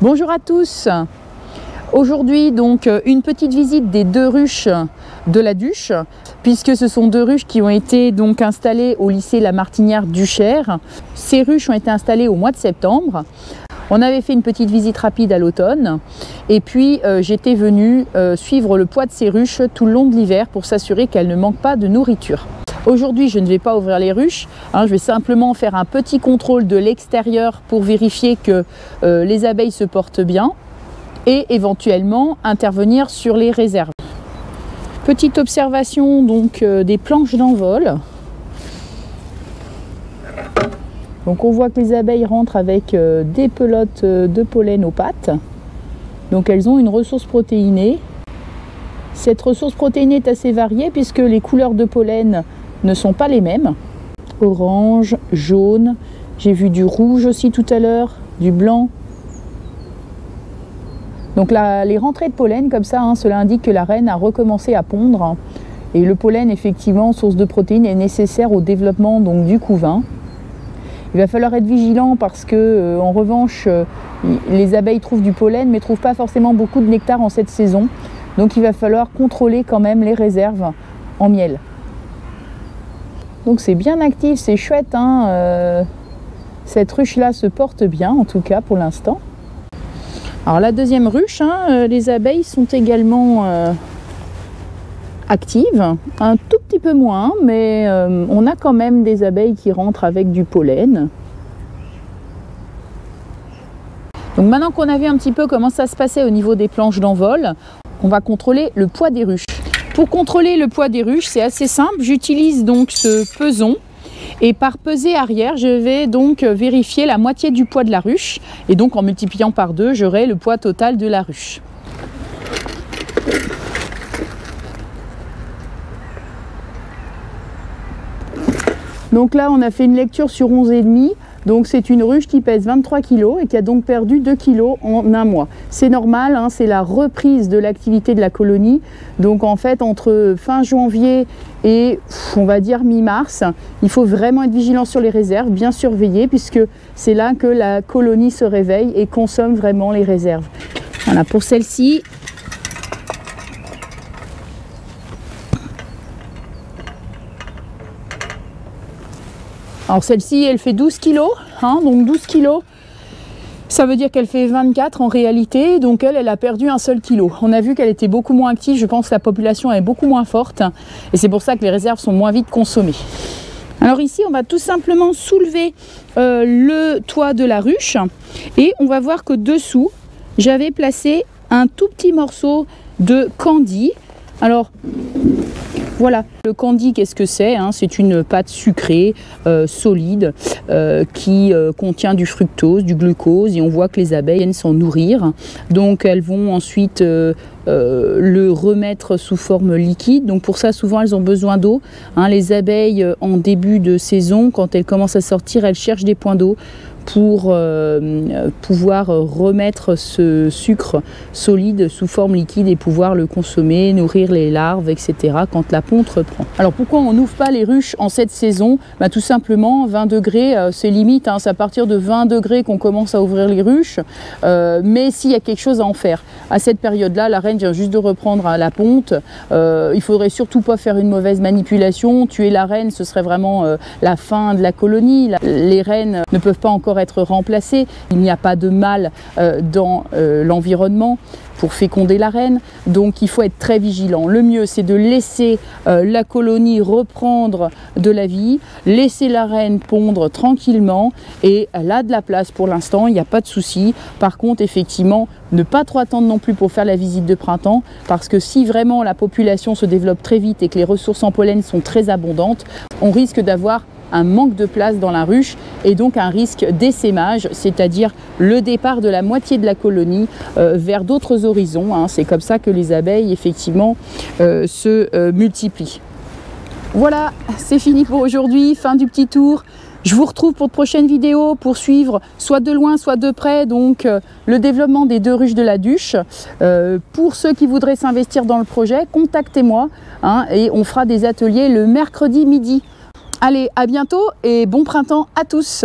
Bonjour à tous. Aujourd'hui donc une petite visite des 2 ruches de la Duche, puisque ce sont 2 ruches qui ont été donc installées au lycée La Martinière du Cher. Ces ruches ont été installées au mois de septembre. On avait fait une petite visite rapide à l'automne et puis j'étais venue suivre le poids de ces ruches tout le long de l'hiver pour s'assurer qu'elles ne manquent pas de nourriture. Aujourd'hui, je ne vais pas ouvrir les ruches, je vais simplement faire un petit contrôle de l'extérieur pour vérifier que les abeilles se portent bien et éventuellement intervenir sur les réserves. Petite observation donc des planches d'envol. Donc on voit que les abeilles rentrent avec des pelotes de pollen aux pattes. Donc elles ont une ressource protéinée. Cette ressource protéinée est assez variée puisque les couleurs de pollen ne sont pas les mêmes. Orange, jaune, j'ai vu du rouge aussi tout à l'heure, du blanc. Donc là, les rentrées de pollen comme ça, cela indique que la reine a recommencé à pondre. Et le pollen, effectivement, source de protéines, est nécessaire au développement donc, du couvain. Il va falloir être vigilant parce que, en revanche, les abeilles trouvent du pollen mais ne trouvent pas forcément beaucoup de nectar en cette saison. Donc il va falloir contrôler quand même les réserves en miel. Donc c'est bien actif, c'est chouette. Cette ruche-là se porte bien, en tout cas pour l'instant. Alors la deuxième ruche, les abeilles sont également actives, un tout petit peu moins, mais on a quand même des abeilles qui rentrent avec du pollen. Donc maintenant qu'on a vu un petit peu comment ça se passait au niveau des planches d'envol, on va contrôler le poids des ruches. Pour contrôler le poids des ruches, c'est assez simple, j'utilise donc ce peson. Et par pesée arrière, je vais donc vérifier la moitié du poids de la ruche. Et donc en multipliant par 2, j'aurai le poids total de la ruche. Donc là, on a fait une lecture sur 11,5. Donc c'est une ruche qui pèse 23 kg et qui a donc perdu 2 kg en un mois. C'est normal, c'est la reprise de l'activité de la colonie. Donc en fait, entre fin janvier et on va dire mi-mars, il faut vraiment être vigilant sur les réserves, bien surveiller, puisque c'est là que la colonie se réveille et consomme vraiment les réserves. Voilà, pour celle-ci. Alors celle-ci, elle fait 12 kg, donc 12 kg, ça veut dire qu'elle fait 24 en réalité, donc elle a perdu un seul kilo. On a vu qu'elle était beaucoup moins active, je pense que la population est beaucoup moins forte, et c'est pour ça que les réserves sont moins vite consommées. Alors ici, on va tout simplement soulever le toit de la ruche, et on va voir que dessous, j'avais placé un tout petit morceau de candy. Alors, voilà, le candy, qu'est-ce que c'est? C'est une pâte sucrée, solide, qui contient du fructose, du glucose, et on voit que les abeilles viennent s'en nourrir. Donc elles vont ensuite le remettre sous forme liquide. Donc pour ça, souvent, elles ont besoin d'eau. Les abeilles, en début de saison, quand elles commencent à sortir, elles cherchent des points d'eau pour pouvoir remettre ce sucre solide sous forme liquide et pouvoir le consommer, nourrir les larves, etc. quand la ponte reprend. Alors pourquoi on n'ouvre pas les ruches en cette saison? Tout simplement, 20 degrés, c'est limite, c'est à partir de 20 degrés qu'on commence à ouvrir les ruches, mais s'il y a quelque chose à en faire. À cette période-là, la reine vient juste de reprendre la ponte, il faudrait surtout pas faire une mauvaise manipulation, tuer la reine, ce serait vraiment la fin de la colonie. Les reines ne peuvent pas encore être remplacées, il n'y a pas de mâle dans l'environnement pour féconder la reine, donc il faut être très vigilant. Le mieux, c'est de laisser la colonie reprendre de la vie, laisser la reine pondre tranquillement, et elle a de la place pour l'instant, il n'y a pas de souci. Par contre, effectivement, ne pas trop attendre non plus pour faire la visite de printemps, parce que si vraiment la population se développe très vite et que les ressources en pollen sont très abondantes, on risque d'avoir un manque de place dans la ruche et donc un risque d'essaimage, c'est-à-dire le départ de la moitié de la colonie vers d'autres horizons. C'est comme ça que les abeilles effectivement se multiplient. Voilà, c'est fini pour aujourd'hui, fin du petit tour. Je vous retrouve pour de prochaines vidéos pour suivre soit de loin soit de près donc le développement des 2 ruches de la Duche. Pour ceux qui voudraient s'investir dans le projet, contactez-moi et on fera des ateliers le mercredi midi. Allez, à bientôt et bon printemps à tous!